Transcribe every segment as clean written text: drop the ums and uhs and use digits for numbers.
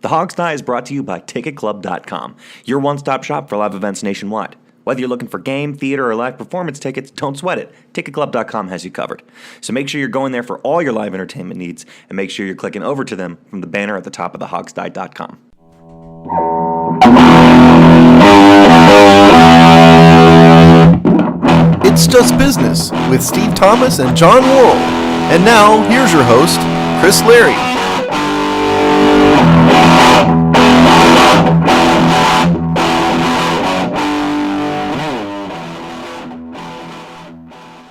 The Hog's Tie is brought to you by TicketClub.com, your one-stop shop for live events nationwide. Whether you're looking for game, theater, or live performance tickets, don't sweat it. TicketClub.com has you covered. So make sure you're going there for all your live entertainment needs, and make sure you're clicking over to them from the banner at the top of thehogstie.com. It's Just Business with Steve Thomas and John Worrell. And now, here's your host, Chris Leary.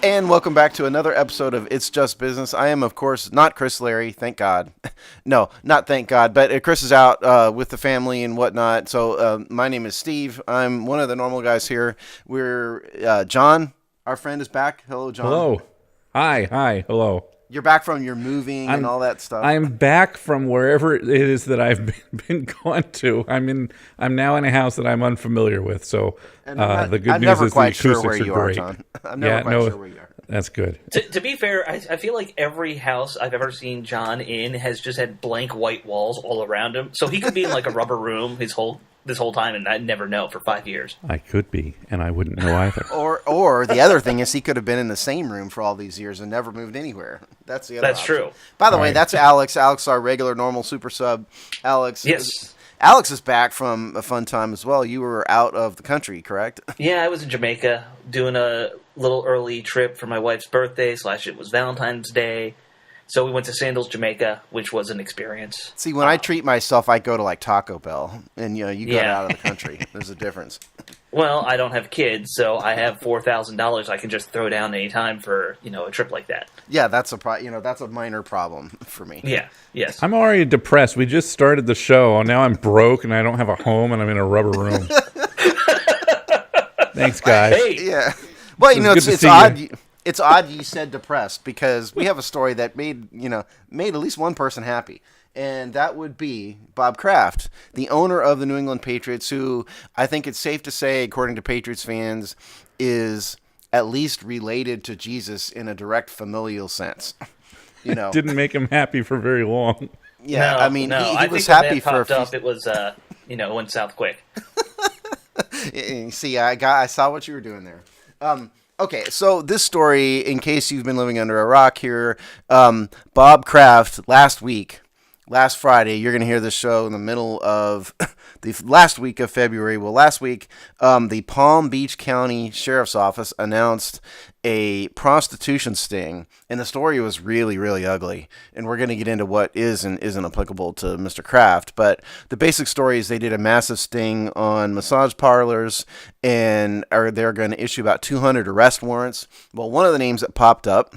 And welcome back to another episode of It's Just Business. I am, of course, not Chris Leary, thank God. No, not thank God, but Chris is out with the family and whatnot. So my name is Steve. I'm one of the normal guys here. We're John, our friend, is back. Hello, John. Hello. Hi. Hello. You're back from your moving and all that stuff. I'm back from wherever it is that I've been gone to. I'm now in a house that I'm unfamiliar with. So the good news is the acoustics are great. I'm never quite sure where you are. That's good. To be fair, I feel like every house I've ever seen John in has just had blank white walls all around him. So he could be in like a rubber room this whole time, and I'd never know for 5 years. I could be, and I wouldn't know either. or the other thing is he could have been in the same room for all these years and never moved anywhere. That's the other option. True. By the way, that's Alex. Alex, our regular, normal super sub. Alex. Yes. Alex is back from a fun time as well. You were out of the country, correct? Yeah, I was in Jamaica doing a little early trip for my wife's birthday / it was Valentine's Day. So we went to Sandals, Jamaica, which was an experience. See, when I treat myself, I go to like Taco Bell, and you go out of the country. There's a difference. Well, I don't have kids, so I have $4,000 I can just throw down anytime for a trip like that. Yeah, that's a minor problem for me. Yeah, yes. I'm already depressed. We just started the show. Now I'm broke, and I don't have a home, and I'm in a rubber room. Thanks, guys. Hey. Yeah. Well, it's odd. It's odd you said depressed because we have a story that made at least one person happy. And that would be Bob Kraft, the owner of the New England Patriots, who I think it's safe to say, according to Patriots fans, is at least related to Jesus in a direct familial sense. Didn't make him happy for very long. Yeah, no, I mean, no. he I was think happy when that for a popped few. up, it was it went south quick. See, I saw what you were doing there. Okay, so this story, in case you've been living under a rock here, Bob Kraft, last Friday, you're going to hear this show in the middle of the last week of February. Well, last week, the Palm Beach County Sheriff's Office announced a prostitution sting, and the story was really, really ugly. And we're going to get into what is and isn't applicable to Mr. Kraft. But the basic story is they did a massive sting on massage parlors, and they're going to issue about 200 arrest warrants. Well, one of the names that popped up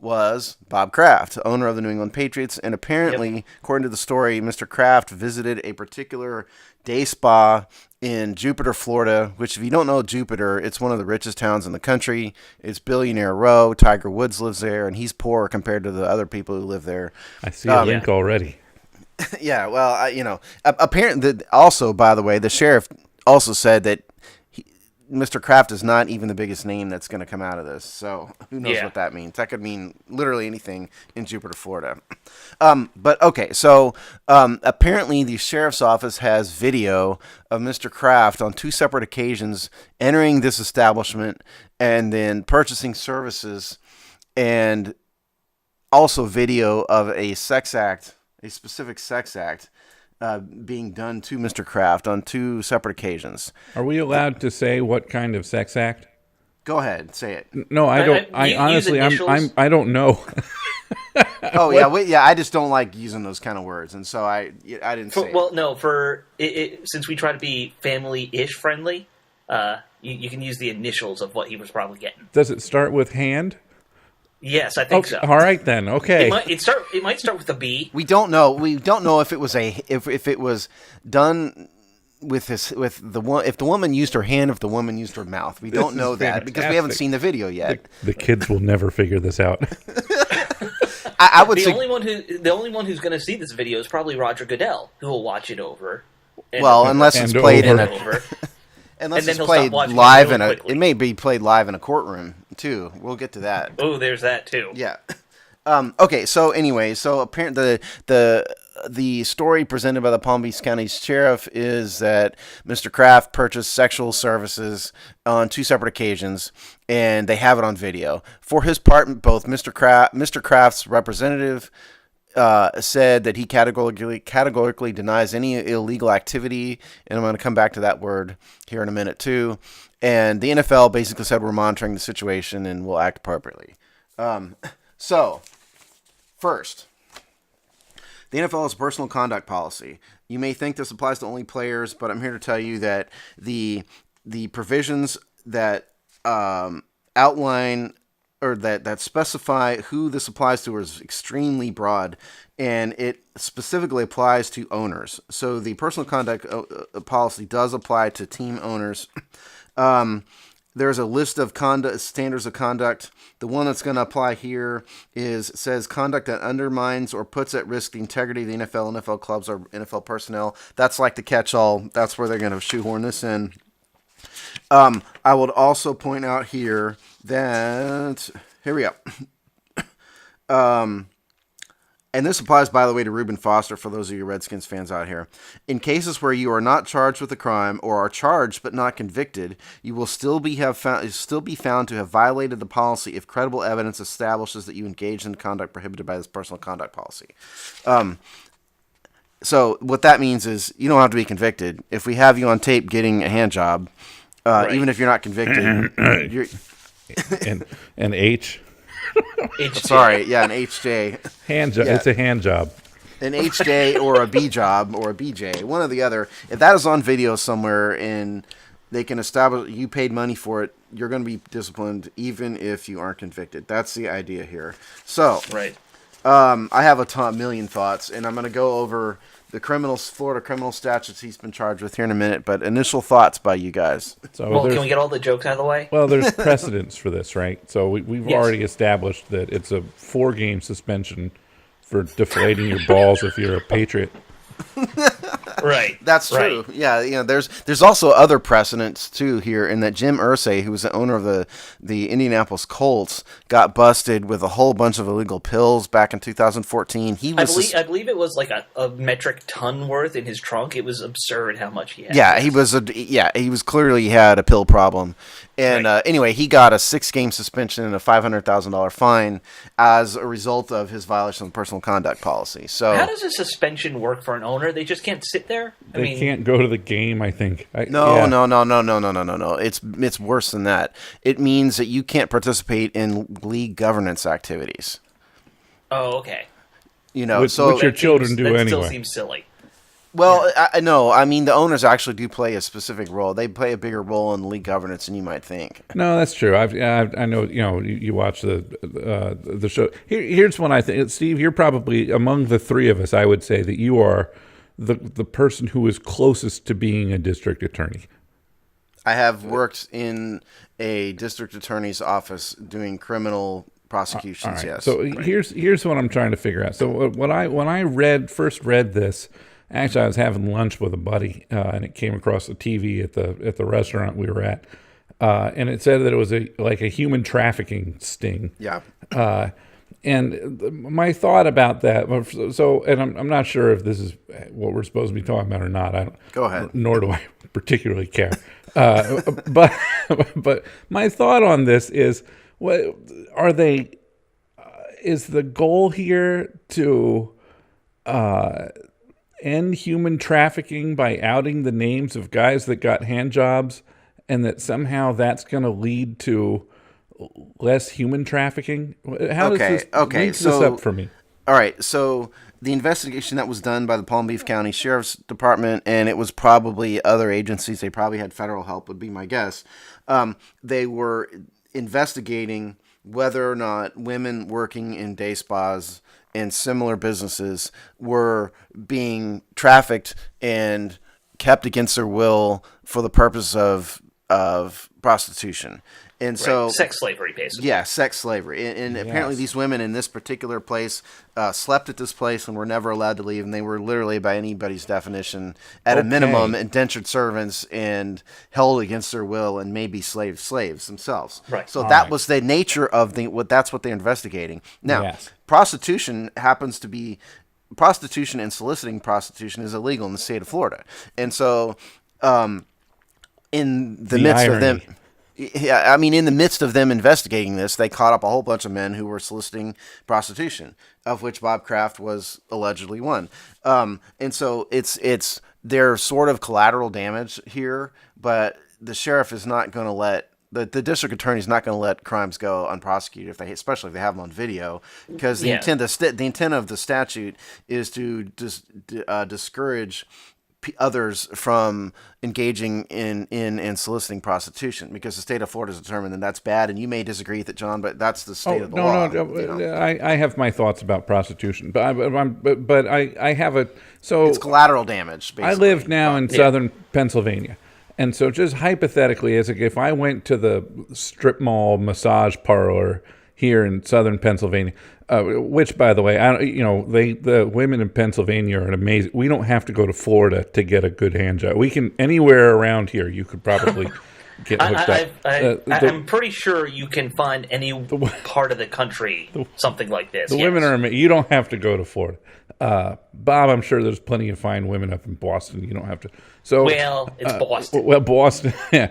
was Bob Kraft, owner of the New England Patriots, and apparently, according to the story, Mr. Kraft visited a particular day spa in Jupiter, Florida, which, if you don't know Jupiter, it's one of the richest towns in the country. It's Billionaire Row. Tiger Woods lives there, and he's poor compared to the other people who live there. I see a link already. Yeah, well, apparently, also, by the way, the sheriff also said that Mr. Kraft is not even the biggest name that's going to come out of this. So who knows what that means? That could mean literally anything in Jupiter, Florida. But okay, so apparently the sheriff's office has video of Mr. Kraft on 2 separate occasions entering this establishment and then purchasing services, and also video of a specific sex act being done to Mr. Kraft on 2 separate occasions. Are we allowed to say what kind of sex act? Go ahead, say it. No, I don't. I honestly, I don't know. Oh yeah, I just don't like using those kind of words, and so I didn't say. Well, no, since we try to be family-ish friendly, you can use the initials of what he was probably getting. Does it start with hand? Yes, I think so. All right then. Okay. It might start with a B. We don't know. We don't know if it was if it was done with the woman used her hand, if the woman used her mouth. We don't know that because we haven't seen the video yet. The kids will never figure this out. I would say the only one who's going to see this video is probably Roger Goodell, who will watch it over. Unless it's played in a Unless it's played live it may be played live in a courtroom too. We'll get to that. Oh, there's that too. Yeah. Okay. So anyway, apparently the the story presented by the Palm Beach County Sheriff is that Mr. Kraft purchased sexual services on 2 separate occasions, and they have it on video. For his part, both Mr. Kraft's representative said that he categorically denies any illegal activity, and I'm going to come back to that word here in a minute too. And the NFL basically said we're monitoring the situation and we'll act appropriately. So, first, the NFL has a personal conduct policy. You may think this applies to only players, but I'm here to tell you that the provisions that outline or that specify who this applies to is extremely broad, and it specifically applies to owners. So the personal conduct policy does apply to team owners. There's a list of standards of conduct. The one that's going to apply here says conduct that undermines or puts at risk the integrity of the NFL clubs, or NFL personnel. That's like the catch-all. That's where they're going to shoehorn this in. I would also point out here that, here we go. And this applies, by the way, to Reuben Foster, for those of you Redskins fans out here. In cases where you are not charged with a crime or are charged but not convicted, you will still be found to have violated the policy if credible evidence establishes that you engaged in conduct prohibited by this personal conduct policy. So what that means is you don't have to be convicted. If we have you on tape getting a hand job, right, even if you're not convicted, you're an H. Sorry, yeah, an HJ. Hand job. Yeah. It's a hand job. An HJ or a B job or a BJ, one or the other. If that is on video somewhere and they can establish you paid money for it, you're going to be disciplined even if you aren't convicted. That's the idea here. So, right. I have a million thoughts, and I'm going to go over the Florida criminal statutes he's been charged with here in a minute, but initial thoughts by you guys. So can we get all the jokes out of the way? Well, there's precedents for this, right? So we've already established that it's a 4-game suspension for deflating your balls if you're a Patriot. Right. That's true. Right. Yeah, there's also other precedents too here, in that Jim Irsay, who was the owner of the Indianapolis Colts, got busted with a whole bunch of illegal pills back in 2014. I believe it was like a metric ton worth in his trunk. It was absurd how much he had. Yeah, he was clearly had a pill problem. And right. Anyway, he got a 6-game suspension and a $500,000 fine as a result of his violation of the personal conduct policy. So, how does a suspension work for an owner? They just can't sit there. They can't go to the game, I think. No. It's worse than that. It means that you can't participate in league governance activities. Oh, okay. Which your children do anyway. That still seems silly. Well, yeah. No, I mean, the owners actually do play a specific role. They play a bigger role in league governance than you might think. No, that's true. I know. You watch the show. Here's one I think, Steve. You're probably among the 3 of us. I would say that you are the person who is closest to being a district attorney. I have worked in a district attorney's office doing criminal prosecutions. Right. Yes. So here's what I'm trying to figure out. So when I first read this. Actually, I was having lunch with a buddy, and it came across the TV at the restaurant we were at, and it said that it was a human trafficking sting. Yeah. And my thought about that. So, and I'm not sure if this is what we're supposed to be talking about or not. I don't. Go ahead. Nor do I particularly care. But my thought on this is, what are they? Is the goal here to end human trafficking by outing the names of guys that got hand jobs, and that somehow that's going to lead to less human trafficking? How does this this up for me? All right, so the investigation that was done by the Palm Beach County Sheriff's Department, and it was probably other agencies, they probably had federal help, would be my guess. They were investigating whether or not women working in day spas and similar businesses were being trafficked and kept against their will for the purpose of prostitution. And so, sex slavery, basically. Yeah, sex slavery. And yes. Apparently these women in this particular place slept at this place and were never allowed to leave. And they were literally, by anybody's definition, at a minimum, indentured servants and held against their will and maybe slaves themselves. Right. So that was the nature of that's what they're investigating. Now, prostitution happens to be prostitution and soliciting prostitution is illegal in the state of Florida. And so, in the midst irony. of them, yeah, I mean, in the midst of them investigating this, they caught up a whole bunch of men who were soliciting prostitution, of which Bob Kraft was allegedly one. And so it's there's sort of collateral damage here, but the sheriff is not going to let. The district attorney is not going to let crimes go unprosecuted, especially if they have them on video, because the intent of the statute is to discourage others from engaging in soliciting prostitution, because the state of Florida has determined that that's bad. And you may disagree with it, John, but that's the state of the law. No. I have my thoughts about prostitution, but I have a so it's collateral damage. Basically. I live now in southern Pennsylvania. And so just hypothetically, if I went to the strip mall massage parlor here in southern Pennsylvania, which, by the way, the women in Pennsylvania are amazing. We don't have to go to Florida to get a good hand job. We can, anywhere around here, you could probably get hooked up. I'm pretty sure you can find any part of the country something like this. The women are amazing. You don't have to go to Florida. Bob, I'm sure there's plenty of fine women up in Boston. You don't have to. So, it's Boston. Well, Boston. Yeah.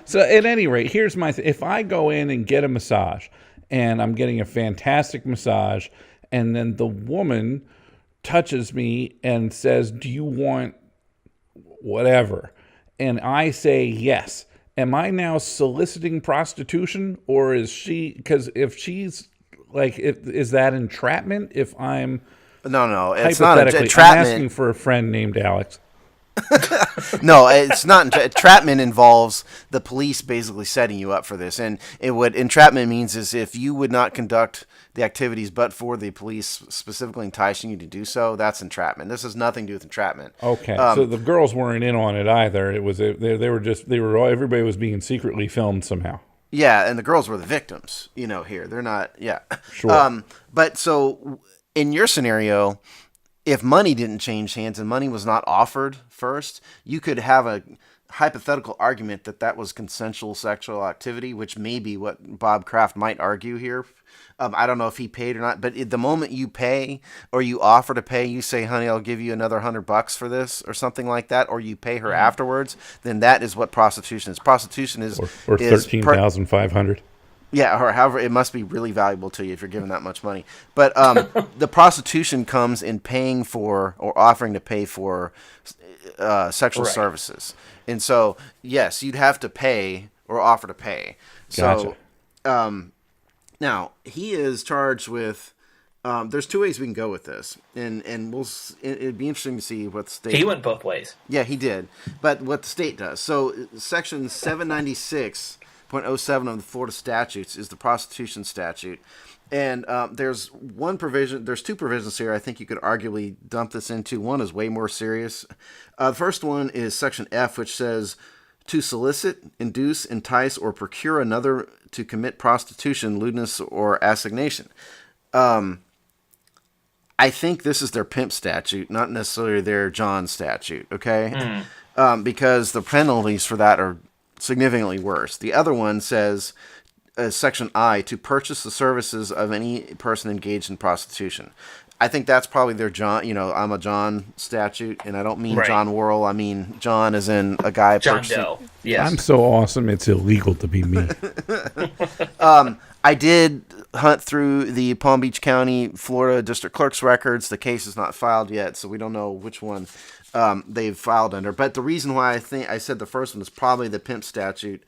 So at any rate, here's my if I go in and get a massage, and I'm getting a fantastic massage, and then the woman touches me and says, "Do you want whatever?" And I say yes. Am I now soliciting prostitution, or is she? Because if she's like, is that entrapment? If I'm no, it's not entrapment. I'm asking for a friend named Alex. No, it's not. Entrapment involves the police basically setting you up for this, and what entrapment means is if you would not conduct the activities but for the police specifically enticing you to do so, that's entrapment. This has nothing to do with entrapment. Okay, so the girls weren't in on it either. It was everybody was being secretly filmed somehow. Yeah, and the girls were the victims. Here they're not. Yeah, sure. But so in your scenario, if money didn't change hands and money was not offered first, you could have a hypothetical argument that was consensual sexual activity, which may be what Bob Kraft might argue here. I don't know if he paid or not, but at the moment you pay or you offer to pay, you say, "Honey, I'll give you another $100 for this," or something like that, or you pay her afterwards. Then that is what prostitution is. Prostitution is or $13,500. Yeah, or however, it must be really valuable to you if you're giving that much money. But the prostitution comes in paying for or offering to pay for sexual services. And so, yes, you'd have to pay or offer to pay. Gotcha. So, now, he is charged with, there's two ways we can go with this. And it'd be interesting to see what the state... He went both ways. Yeah, he did. But what the state does. So, Section 796... 0.07 of the Florida statutes is the prostitution statute. And there's one provision, there's two provisions here I think you could arguably dump this into. One is way more serious. The first one is Section F, which says, to solicit, induce, entice, or procure another to commit prostitution, lewdness, or assignation. I think this is their pimp statute, not necessarily their John statute, okay? Because the penalties for that are significantly worse. The other one says, Section I, to purchase the services of any person engaged in prostitution. I think that's probably their John, I'm a John statute, and I don't mean John Worrell. I mean John as in a guy John purchasing. Doe. Yes. I'm so awesome, it's illegal to be me. I did hunt through the Palm Beach County, Florida District Clerk's records. The case is not filed yet, so we don't know which one they've filed under. But the reason why I think I said the first one is probably the pimp statute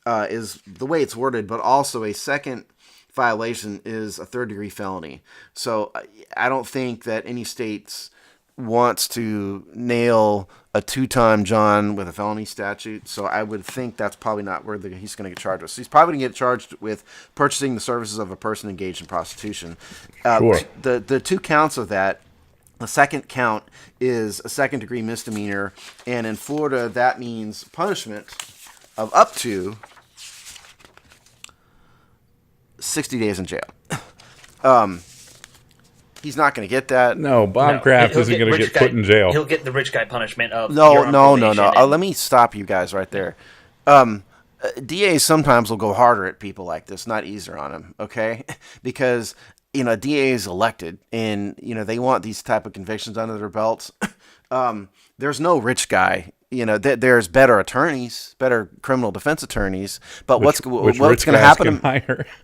is the way it's worded, but also a second violation is a third-degree felony. So I don't think that any states wants to nail a two-time John with a felony statute. So I would think that's probably not where he's going to get charged with. So he's probably going to get charged with purchasing the services of a person engaged in prostitution. Sure. The two counts of that, the second count is a second-degree misdemeanor, and in Florida that means punishment of up to 60 days in jail. He's not going to get that. No, Bob Kraft isn't going to get put in jail. He'll get the rich guy punishment of No. Let me stop you guys right there. DAs sometimes will go harder at people like this, not easier on them, okay? Because DA is elected, and they want these type of convictions under their belts. There's no rich guy. There's better attorneys, better criminal defense attorneys. But what's going to happen?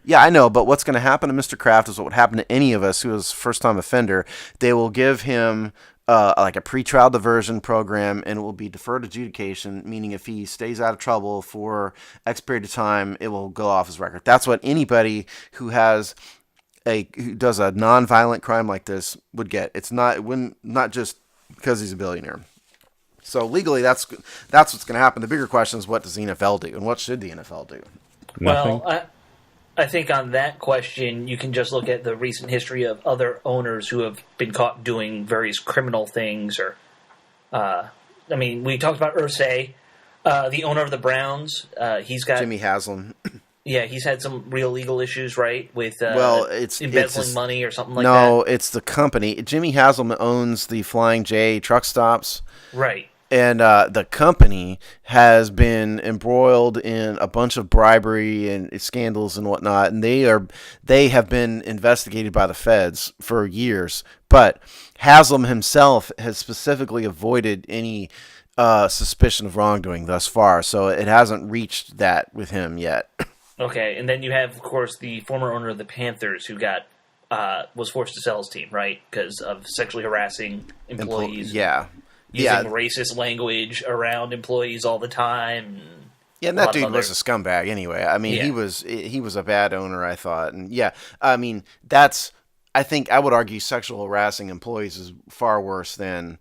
Yeah, I know. But what's going to happen to Mr. Kraft is what would happen to any of us who is first-time offender. They will give him like a pretrial diversion program, and it will be deferred adjudication, meaning if he stays out of trouble for X period of time, it will go off his record. That's what anybody who does a non-violent crime like this would get. Not just because he's a billionaire. So legally, that's what's going to happen. The bigger question is, what does the NFL do, and what should the NFL do? Nothing. Well, I think on that question, you can just look at the recent history of other owners who have been caught doing various criminal things. We talked about Irsay, the owner of the Browns. He's got Jimmy Haslam. Yeah, he's had some real legal issues, right? With it's embezzling money or something like that. No, it's the company. Jimmy Haslam owns the Flying J truck stops. Right. And the company has been embroiled in a bunch of bribery and scandals and whatnot, and they have been investigated by the feds for years. But Haslam himself has specifically avoided any suspicion of wrongdoing thus far, so it hasn't reached that with him yet. Okay, and then you have, of course, the former owner of the Panthers who was forced to sell his team, right, because of sexually harassing employees. Using racist language around employees all the time. Yeah, and that dude was a scumbag anyway. I mean, he was a bad owner, I thought. And I think I would argue sexual harassing employees is far worse than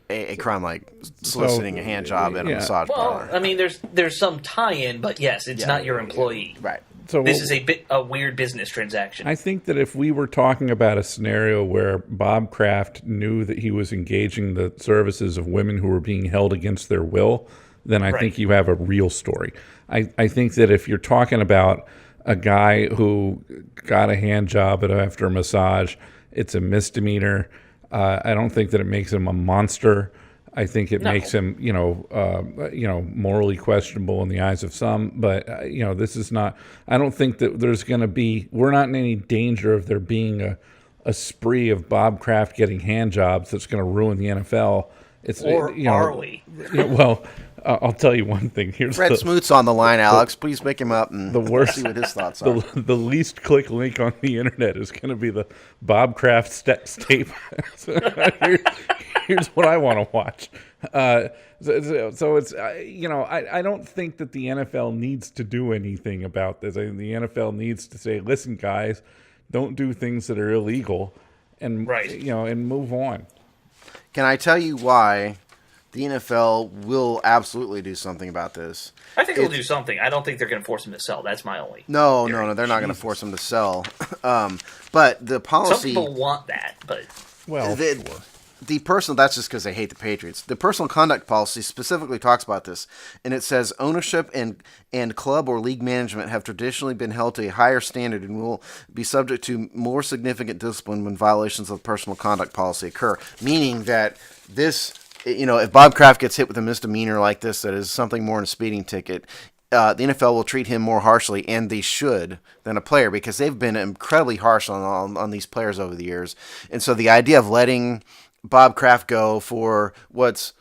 a crime like soliciting a hand job at a massage parlor. I mean, there's some tie-in, but yes, it's not your employee. Right. So this is a weird business transaction. I think that if we were talking about a scenario where Bob Kraft knew that he was engaging the services of women who were being held against their will, then I think you have a real story. I think that if you're talking about a guy who got a hand job after a massage, it's a misdemeanor. I don't think that it makes him a monster. I think it makes him, morally questionable in the eyes of some. But, this is not – I don't think that there's going to be – we're not in any danger of there being a spree of Bob Kraft getting hand jobs that's going to ruin the NFL. Are we? Well, I'll tell you one thing. Fred Smoot's on the line, Alex. Please make him up and see what his thoughts are. The least click link on the internet is going to be the Bob Kraft tape. Here's what I want to watch. So it's, I don't think that the NFL needs to do anything about this. I think the NFL needs to say, listen, guys, don't do things that are illegal and, and move on. Can I tell you why the NFL will absolutely do something about this? I think they'll do something. I don't think they're going to force him to sell. That's my only No, they're not going to force him to sell. But the policy... Some people want that, but... Well, the personal, that's just because they hate the Patriots. The personal conduct policy specifically talks about this, and it says ownership and club or league management have traditionally been held to a higher standard and will be subject to more significant discipline when violations of personal conduct policy occur. Meaning that this, if Bob Kraft gets hit with a misdemeanor like this, that is something more than a speeding ticket, the NFL will treat him more harshly, and they should, than a player, because they've been incredibly harsh on these players over the years. And so the idea of letting Bob Kraft go for what's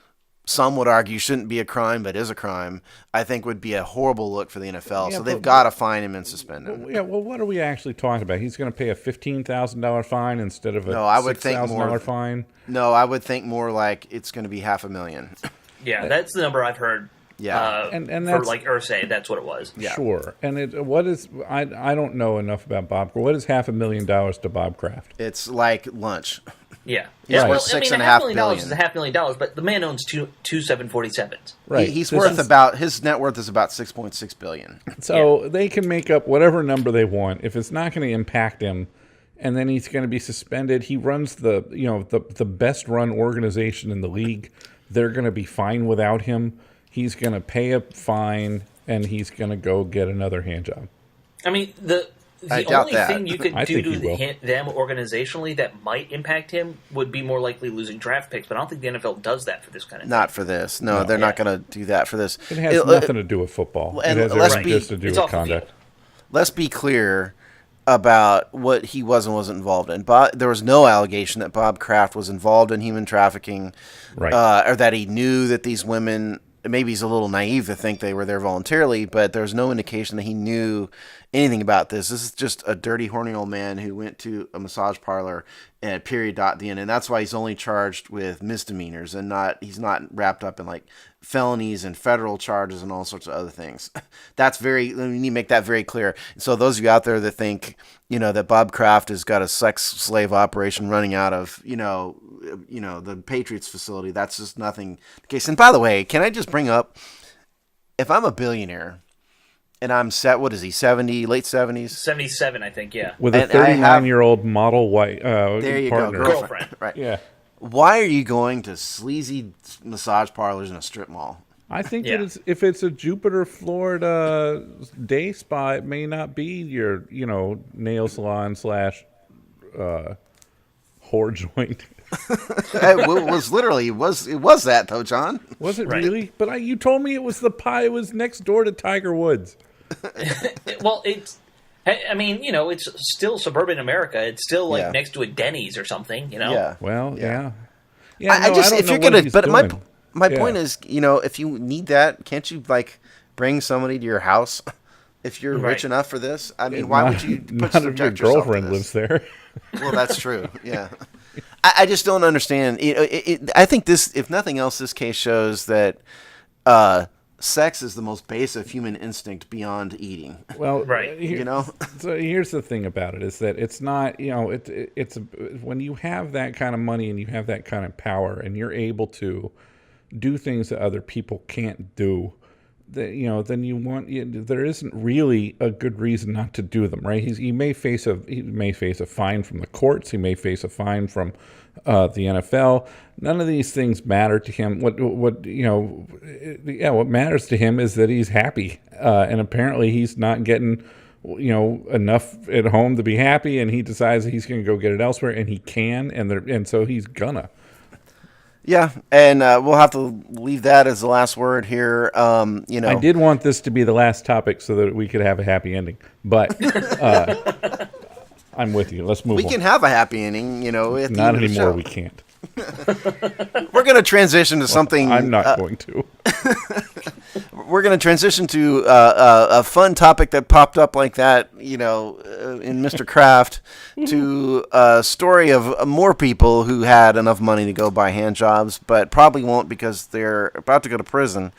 some would argue shouldn't be a crime but is a crime, I think would be a horrible look for the NFL. So they've got to fine him and suspend him. Yeah, well, what are we actually talking about? He's going to pay a $15,000 fine instead of a $6,000 fine? No, I would think more like it's going to be $500,000. Yeah, that's the number I've heard. Yeah, and for like Irsay, that's what it was. Yeah. Sure. And what is I don't know enough about Bob. What is $500,000 to Bob Kraft? It's like lunch. Yeah. Yeah. Well, $6.5 billion is $500,000, but the man owns two 747s. Right. He's worth his net worth is about $6.6 billion. So they can make up whatever number they want. If it's not going to impact him, and then he's going to be suspended. He runs the best run organization in the league. They're going to be fine without him. He's going to pay a fine, and he's going to go get another hand job. I mean, the only thing you could do to them organizationally that might impact him would be more likely losing draft picks, but I don't think the NFL does that for this kind of thing. Not for this. No, they're not going to do that for this. It has nothing to do with football. And it has everything just to do with conduct. Let's be clear. about what he was and wasn't involved in. There was no allegation that Bob Kraft was involved in human trafficking, Right. Or that he knew that these women. Maybe he's a little naive to think they were there voluntarily, but there's no indication that he knew anything about this. This is just a dirty, horny old man who went to a massage parlor and period at the end, and that's why he's only charged with misdemeanors and he's not wrapped up in like felonies and federal charges and all sorts of other things. We need to make that very clear. So those of you out there that think, that Bob Kraft has got a sex slave operation running out of, the Patriots facility, that's just nothing the case. And by the way, can I just bring up, if I'm a billionaire and I'm set, what is he, 70, late 70s? 77, I think, yeah. With a 39-year-old model wife, there you partner. go, girlfriend. Right. Yeah. Why are you going to sleazy massage parlors in a strip mall? I think that if it's a Jupiter, Florida day spa, it may not be your, nail salon / whore joint. It was that though, John. Was it really? But you told me it was it was next door to Tiger Woods. Well, it's still suburban America. It's still next to a Denny's or something, Yeah. Well, yeah. My point is, if you need that, can't you bring somebody to your house if you're rich enough for this? I mean, why would you subject your yourself girlfriend to this? lives there? Well, that's true. Yeah. I just don't understand. I think this, if nothing else, this case shows that sex is the most basic human instinct beyond eating. Well, right. So here's the thing about it is that it's not, when you have that kind of money and you have that kind of power and you're able to do things that other people can't do, then there isn't really a good reason not to do them, right? He may face a fine from the courts. He may face a fine from the NFL. None of these things matter to him. What matters to him is that he's happy, and apparently he's not getting enough at home to be happy, and he decides that he's going to go get it elsewhere, and he can, and so he's gonna. Yeah, and we'll have to leave that as the last word here. I did want this to be the last topic so that we could have a happy ending, but I'm with you. Let's move on. We can have a happy ending, Not anymore, we can't. We're going to transition to something... I'm not going to. We're going to transition to a fun topic that popped up like that, in Mr. Kraft, to a story of more people who had enough money to go buy hand jobs, but probably won't because they're about to go to prison.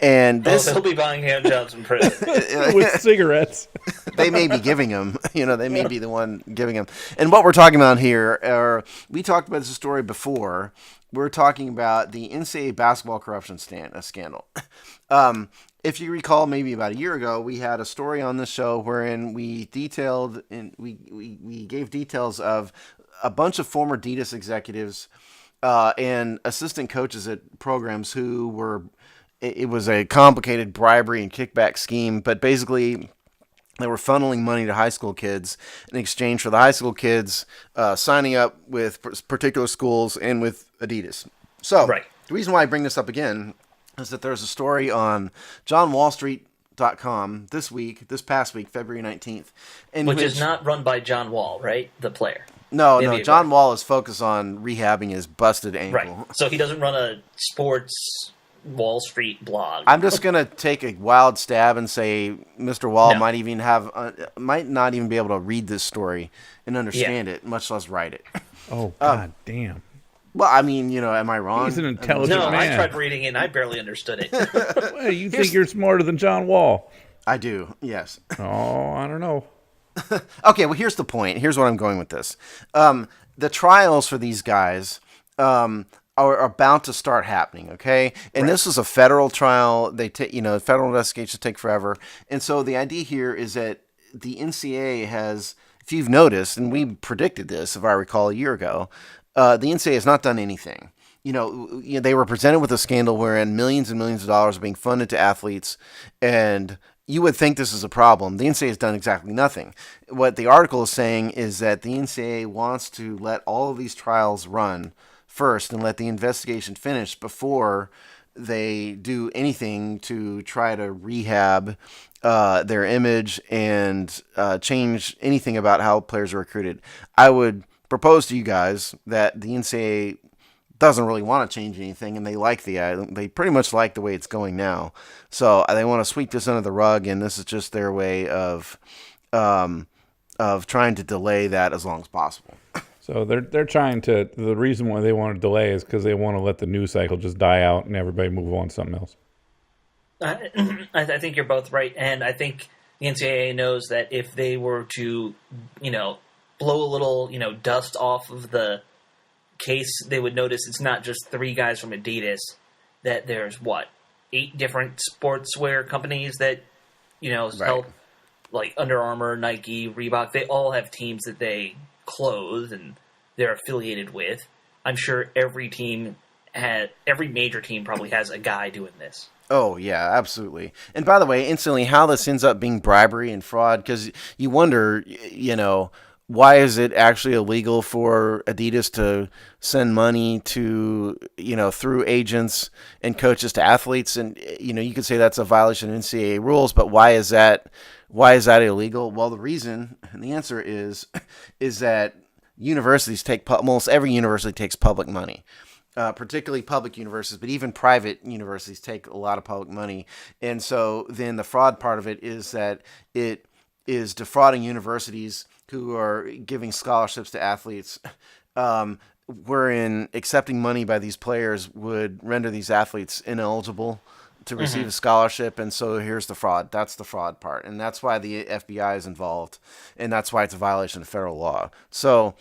And they'll be buying hand jobs in prison. With cigarettes. They may be giving them, they may be the one giving them. And what we're talking about here, we talked about this story before. We're talking about the NCAA basketball corruption scandal. If you recall, maybe about a year ago, we had a story on this show wherein we detailed and we gave details of a bunch of former Adidas executives and assistant coaches at programs who were. It was a complicated bribery and kickback scheme, but basically they were funneling money to high school kids in exchange for the high school kids signing up with particular schools and with Adidas. So The reason why I bring this up again is that there's a story on JohnWallStreet.com this past week, February 19th. Which is not run by John Wall, right? The player. No, John Wall is focused on rehabbing his busted ankle. Right. So he doesn't run a sports Wall Street blog. I'm just gonna take a wild stab and say Mr. Wall might not even be able to read this story and understand it, much less write it. Oh God damn! Well, I mean, am I wrong? He's an intelligent man. I tried reading it and I barely understood it. Well, you think you're smarter than John Wall? I do. Yes. Oh, I don't know. Okay. Well, here's the point. Here's where I'm going with this. The trials for these guys. Are about to start happening, okay? And this is a federal trial. Federal investigations take forever. And so the idea here is that the NCAA has, if you've noticed, and we predicted this, if I recall, a year ago, the NCAA has not done anything. They were presented with a scandal wherein millions and millions of dollars are being funded to athletes, and you would think this is a problem. The NCAA has done exactly nothing. What the article is saying is that the NCAA wants to let all of these trials run first and let the investigation finish before they do anything to try to rehab their image and change anything about how players are recruited. I would propose to you guys that the NCAA doesn't really want to change anything, and they pretty much like the way it's going now. So they want to sweep this under the rug, and this is just their way of trying to delay that as long as possible. So they're trying to. The reason why they want to delay is because they want to let the news cycle just die out and everybody move on to something else. I think you're both right, and I think the NCAA knows that if they were to, blow a little, dust off of the case, they would notice it's not just 3 guys from Adidas. That there's 8 different sportswear companies that help, like Under Armour, Nike, Reebok. They all have teams that they clothe and they're affiliated with. I'm sure every major team probably has a guy doing this. Oh, yeah, absolutely. And by the way, instantly, how this ends up being bribery and fraud, because you wonder, why is it actually illegal for Adidas to send money to, through agents and coaches to athletes? And, you could say that's a violation of NCAA rules, but why is that illegal? Well, the reason, and the answer is that universities almost every university takes public money. Particularly public universities, but even private universities take a lot of public money. And so then the fraud part of it is that it is defrauding universities who are giving scholarships to athletes, wherein accepting money by these players would render these athletes ineligible to receive a scholarship. And so here's the fraud. That's the fraud part. And that's why the FBI is involved. And that's why it's a violation of federal law. So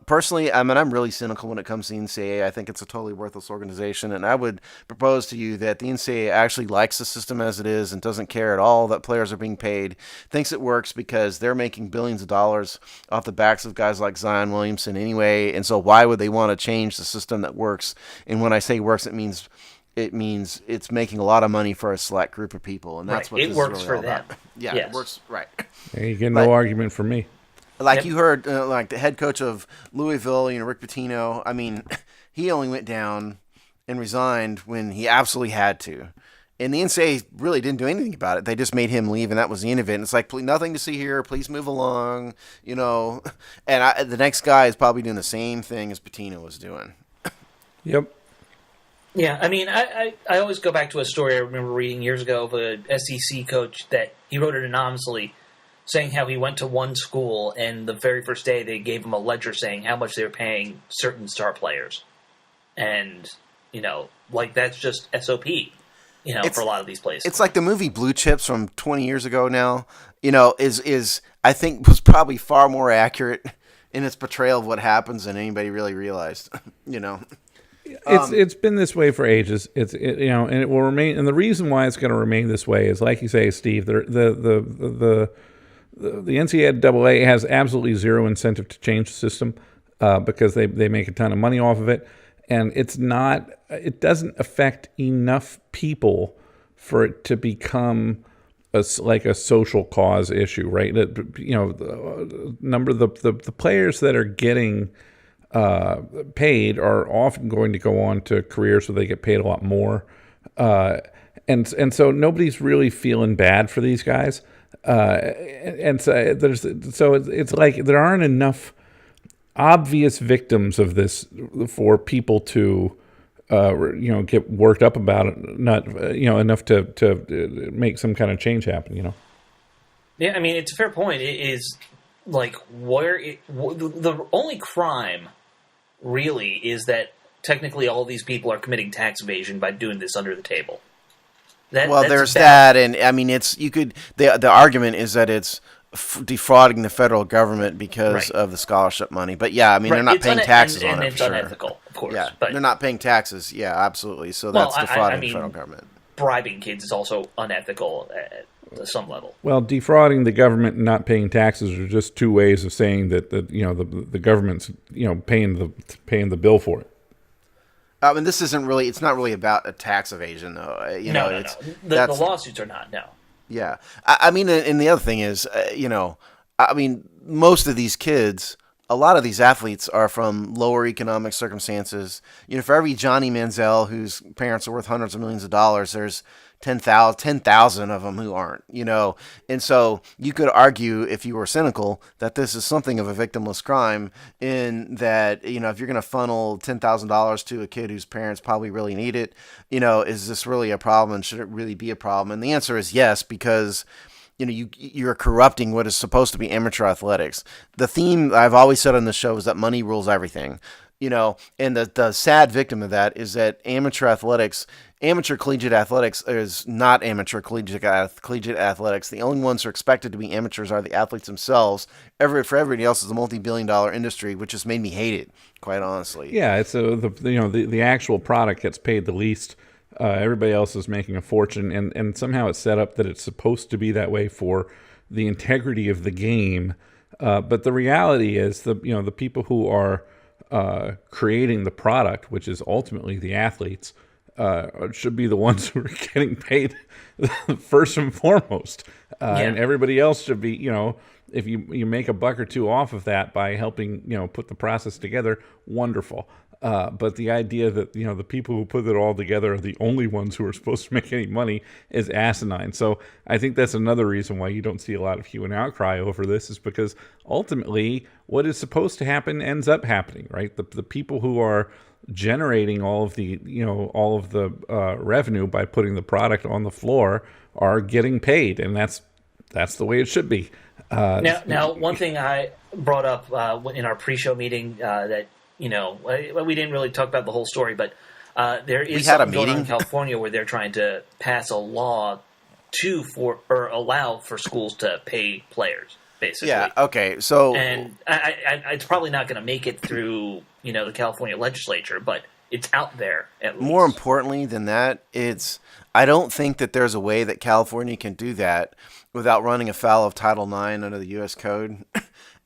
personally, I'm really cynical when it comes to the NCAA. I think it's a totally worthless organization, and I would propose to you that the NCAA actually likes the system as it is and doesn't care at all that players are being paid, thinks it works because they're making billions of dollars off the backs of guys like Zion Williamson anyway, and so why would they want to change the system that works? And when I say works, it means it's making a lot of money for a select group of people, and that's what it this works is really for all them. about. Yeah, yes. It works, right. You get no argument from me. Like you heard, like the head coach of Louisville, Rick Pitino. I mean, he only went down and resigned when he absolutely had to, and the NCAA really didn't do anything about it. They just made him leave, and that was the end of it. And it's like, nothing to see here. Please move along, And the next guy is probably doing the same thing as Pitino was doing. Yep. Yeah, I mean, I always go back to a story I remember reading years ago of a SEC coach that he wrote it anonymously, saying how he went to one school and the very first day they gave him a ledger saying how much they were paying certain star players. And, that's just SOP, for a lot of these places. It's like the movie Blue Chips from 20 years ago now, is I think was probably far more accurate in its portrayal of what happens than anybody really realized, It's been this way for ages. And it will remain. And the reason why it's going to remain this way is, like you say, Steve, the NCAA has absolutely zero incentive to change the system because they make a ton of money off of it, and it doesn't affect enough people for it to become like a social cause issue, right? The players that are getting paid are often going to go on to careers where they get paid a lot more, and so nobody's really feeling bad for these guys. And so it's like there aren't enough obvious victims of this for people to get worked up about it, not enough to make some kind of change happen. Yeah, I mean, it's a fair point. It is like the only crime really is that technically all these people are committing tax evasion by doing this under the table. There's that, and I mean, the argument is that it's defrauding the federal government because of the scholarship money. But yeah, I mean, they're not paying taxes on it. And it's unethical, of course. Yeah, but they're not paying taxes. Yeah, absolutely. So that's defrauding the federal government. Bribing kids is also unethical at some level. Well, defrauding the government and not paying taxes are just two ways of saying that the government's paying the bill for it. I mean, this isn't really. It's not really about a tax evasion, though. No. The lawsuits are not. No. Yeah, I mean, and the other thing is, I mean, most of these kids a lot of these athletes are from lower economic circumstances. For every Johnny Manziel whose parents are worth hundreds of millions of dollars, there's 10,000 of them who aren't, And so you could argue, if you were cynical, that this is something of a victimless crime in that, if you're going to funnel $10,000 to a kid whose parents probably really need it, is this really a problem, and should it really be a problem? And the answer is yes, because you're corrupting what is supposed to be amateur athletics. The theme I've always said on the show is that money rules everything. And the sad victim of that is that amateur collegiate athletics is not amateur collegiate athletics. The only ones who are expected to be amateurs are the athletes themselves. For everybody else is a multi-billion-dollar industry, which has made me hate it, quite honestly. Yeah, it's the actual product gets paid the least. Everybody else is making a fortune, and somehow it's set up that it's supposed to be that way for the integrity of the game. But the reality is the people who are creating the product, which is ultimately the athletes, should be the ones who are getting paid first and foremost. And everybody else should be, if you make a buck or two off of that by helping, put the process together, wonderful. But the idea that, the people who put it all together are the only ones who are supposed to make any money is asinine. So I think that's another reason why you don't see a lot of hue and outcry over this, is because ultimately what is supposed to happen ends up happening, right? The people who are generating all of the revenue by putting the product on the floor are getting paid, and that's the way it should be. Now, one thing I brought up in our pre-show meeting that we didn't really talk about the whole story, but there is something going on in California where they're trying to pass a law allow for schools to pay players, basically. Yeah. Okay. So, and it's probably not going to make it through the California legislature, but it's out there at least. More importantly than that, I don't think that there's a way that California can do that without running afoul of Title IX under the U.S. Code.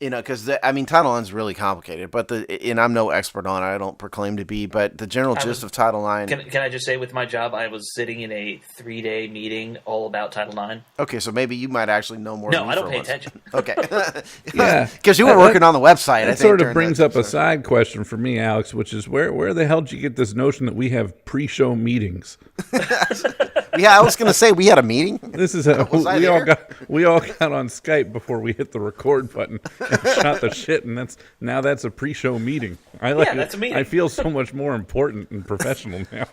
Because Title IX is really complicated, and I'm no expert on it. I don't proclaim to be, but the general gist of Title IX. Can I just say, with my job, I was sitting in a 3-day meeting all about Title IX. Okay, so maybe you might actually know more. No, I don't pay attention. Okay, yeah, because you were working on the website. That sort of brings up a side question for me, Alex, which is where the hell did you get this notion that we have pre-show meetings? Yeah, I was going to say we had a meeting. This is we all got on Skype before we hit the record button and shot the shit, and that's a pre-show meeting. That's a meeting. I feel so much more important and professional now.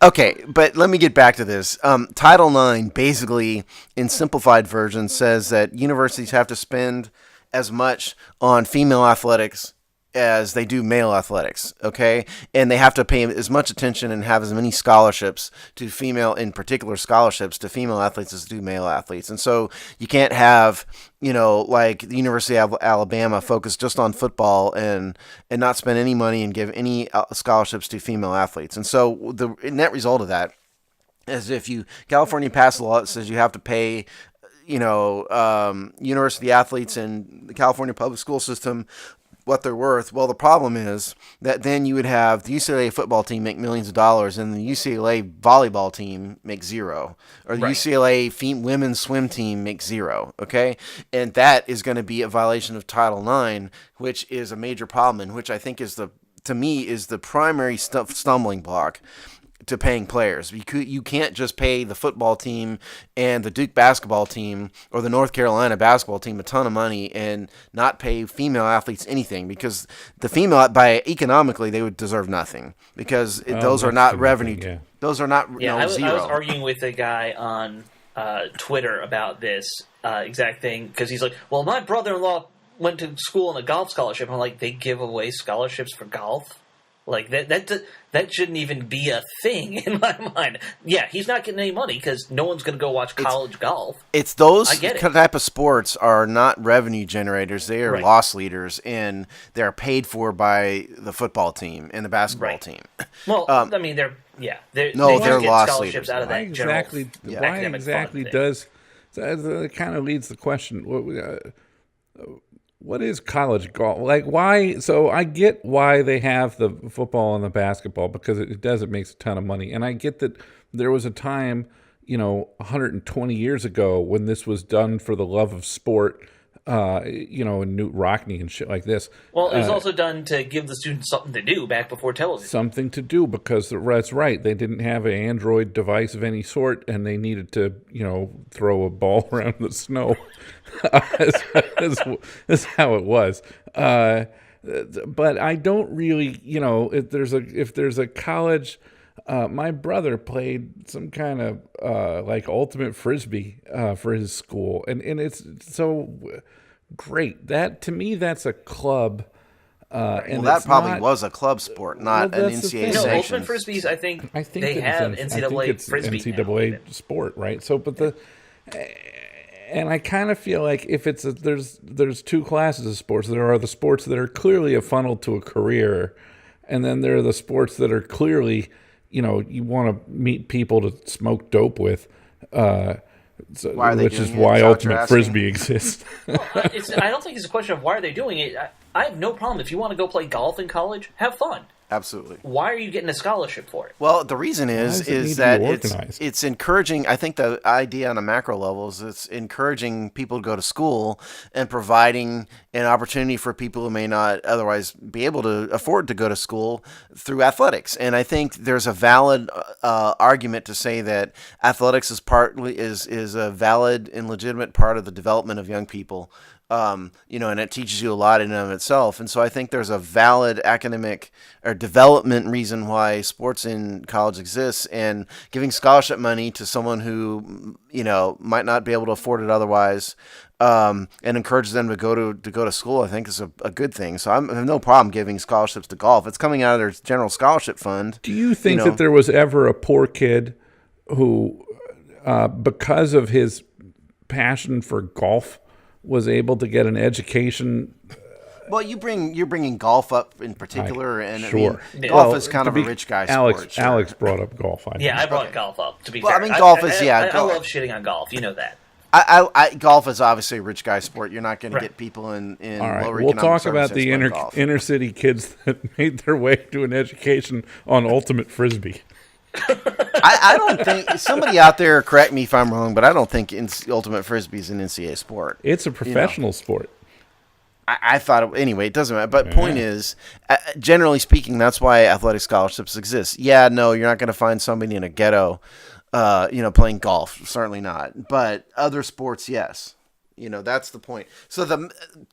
Okay, but let me get back to this. Title IX, basically, in simplified version, says that universities have to spend as much on female athletics as they do male athletics, okay? And they have to pay as much attention and have as many scholarships to female athletes as do male athletes. And so you can't have, like the University of Alabama focus just on football and not spend any money and give any scholarships to female athletes. And so the net result of that is California passed a law that says you have to pay university athletes in the California public school system what they're worth. Well, the problem is that then you would have the UCLA football team make millions of dollars and the UCLA volleyball team make zero, or the UCLA women's swim team make zero. Okay. And that is going to be a violation of Title IX, which is a major problem, and which I think is to me the primary stumbling block to paying players. You can't just pay the football team and the Duke basketball team or the North Carolina basketball team a ton of money and not pay female athletes anything, because the female, economically, they would deserve nothing, because those are not revenue. Yeah. Those are not zero. I was arguing with a guy on Twitter about this exact thing, because he's like, well, my brother-in-law went to school on a golf scholarship. I'm like, they give away scholarships for golf? Like, that shouldn't even be a thing in my mind. Yeah, he's not getting any money because no one's going to go watch college golf. It's those type of sports are not revenue generators. They are loss leaders, and they're paid for by the football team and the basketball team. Well, they're loss scholarships leaders. Out of that why exactly does that kind of leads the question? What is college golf? Like, why? So I get why they have the football and the basketball, because it makes a ton of money. And I get that there was a time, 120 years ago when this was done for the love of sport. and Newt Rockney and shit like this. Well, it was also done to give the students something to do back before television. Something to do, because that's right. They didn't have an Android device of any sort, and they needed to, throw a ball around the snow. That's how it was. But I don't really, if there's a college. My brother played some kind of like ultimate frisbee for his school, and it's so great. That to me, that's a club. And that probably was a club sport, not an NCAA No, sanction. ultimate frisbees. I think they have NCAA frisbee. NCAA sport, right? So, and I kind of feel like if there's two classes of sports. There are the sports that are clearly a funnel to a career, and then there are the sports that are clearly, you want to meet people to smoke dope with, which is why ultimate frisbee exists. Well, I don't think it's a question of why are they doing it. I have no problem if you want to go play golf in college, have fun. Absolutely. Why are you getting a scholarship for it? Well, the reason is that it's encouraging. I think the idea on a macro level is it's encouraging people to go to school and providing an opportunity for people who may not otherwise be able to afford to go to school through athletics. And I think there's a valid argument to say that athletics is a valid and legitimate part of the development of young people. And it teaches you a lot in and of itself. And so I think there's a valid academic or development reason why sports in college exists, and giving scholarship money to someone who, might not be able to afford it otherwise, and encourage them to go to school, I think is a good thing. So I have no problem giving scholarships to golf. It's coming out of their general scholarship fund. Do you think that there was ever a poor kid who, because of his passion for golf, was able to get an education? Well, you're bringing golf up in particular, golf is kind of a rich guy sport. Sure. Alex brought up golf. I brought golf up. To be fair, golf is I love shitting on golf. You know that. Golf is obviously a rich guy sport. You're not going to get people in all lower right, we'll talk about the inner city kids that made their way to an education on ultimate frisbee. I don't think, somebody out there correct me if I'm wrong, but I don't think ultimate frisbee is an NCAA sport. It's a professional sport. I thought anyway. It doesn't matter. But point is, generally speaking, that's why athletic scholarships exist. Yeah, no, you're not going to find somebody in a ghetto, playing golf. Certainly not. But other sports, yes. That's the point. So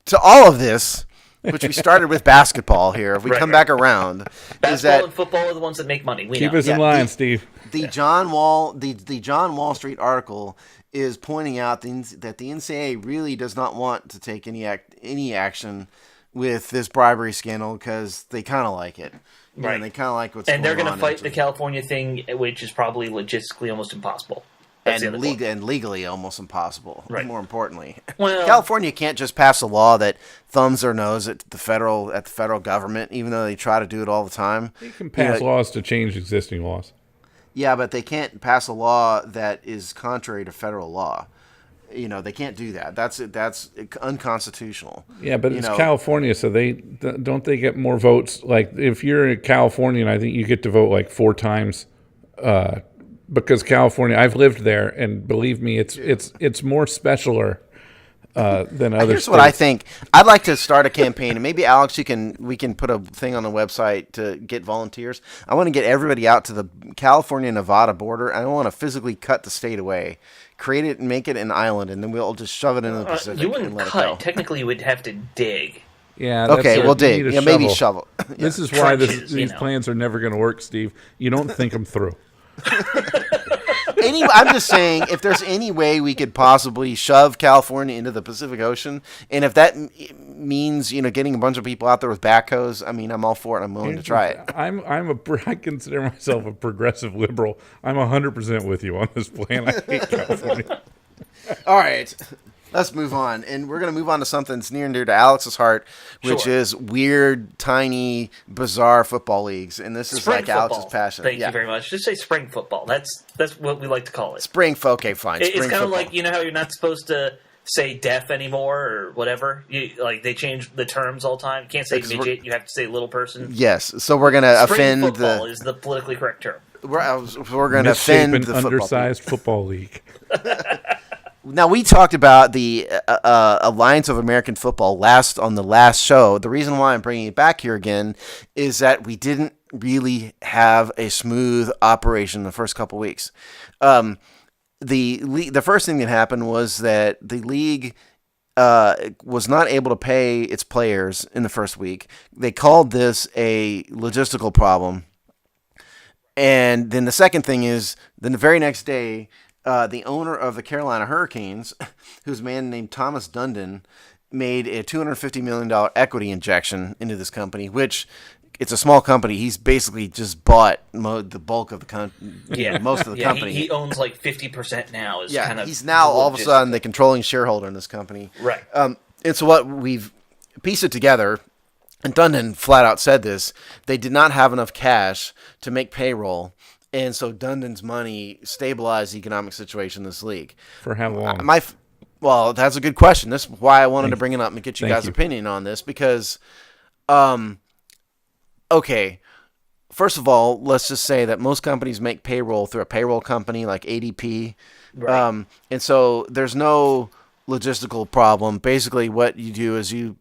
to all of this, which we started with basketball here, if we come back around, is that and football are the ones that make money. Keep us in line, Steve. The John Wall Street article is pointing out that the NCAA really does not want to take any action with this bribery scandal because they kind of like it. Right. And they kind of like what's going on. And they're going to fight the California thing, which is probably logistically almost impossible. And legally almost impossible. Right. More importantly, California can't just pass a law that thumbs their nose at the federal government, even though they try to do it all the time. They can pass laws to change existing laws. Yeah, but they can't pass a law that is contrary to federal law. They can't do that. That's unconstitutional. Yeah, but it's California, so they get more votes. Like if you're a Californian, I think you get to vote like 4 times. Because California, I've lived there, and believe me, it's more specialer than other Here's states. What I think. I'd like to start a campaign, and maybe Alex, we can put a thing on the website to get volunteers. I want to get everybody out to the California-Nevada border. I want to physically cut the state away, create it, and make it an island, and then we'll just shove it into the Pacific. You wouldn't cut. Technically, you would have to dig. Yeah. Okay, we'll dig. Yeah, maybe shovel. This is why these plans are never going to work, Steve. You don't think them through. I'm just saying, if there's any way we could possibly shove California into the Pacific Ocean, and if that means getting a bunch of people out there with backhoes, I'm all for it. I'm willing to try it. I consider myself a progressive liberal. I'm 100% with you on this plan. I hate California. All right. Let's move on. And we're going to move on to something that's near and dear to Alex's heart, which is weird, tiny, bizarre football leagues. And this is spring like football. Alex's passion. Thank you very much. Just say spring football. That's what we like to call it. Okay, fine. It's kind of like, how you're not supposed to say deaf anymore or whatever. They change the terms all the time. You can't say midget. You have to say little person. Yes. So we're going to offend football is the politically correct term. We're going to offend the undersized football league. Now, we talked about the Alliance of American Football on the last show. The reason why I'm bringing it back here again is that we didn't really have a smooth operation the first couple weeks. The first thing that happened was that the league was not able to pay its players in the first week. They called this a logistical problem. And then the second thing is, then the very next day, the owner of the Carolina Hurricanes, who's a man named Thomas Dundon, made a $250 million equity injection into this company, which it's a small company. He's basically just bought the bulk of the most of the company. He owns like 50% now. He's now all of a sudden the controlling shareholder in this company. Right. And so what we've pieced it together, and Dundon flat out said this, they did not have enough cash to make payroll. And so Dundon's money stabilized the economic situation in this league. For how long? Well, that's a good question. This is why I wanted to bring it up and get you guys' opinion on this, because, okay, first of all, let's just say that most companies make payroll through a payroll company like ADP. Right. And so there's no logistical problem. Basically, what you do is you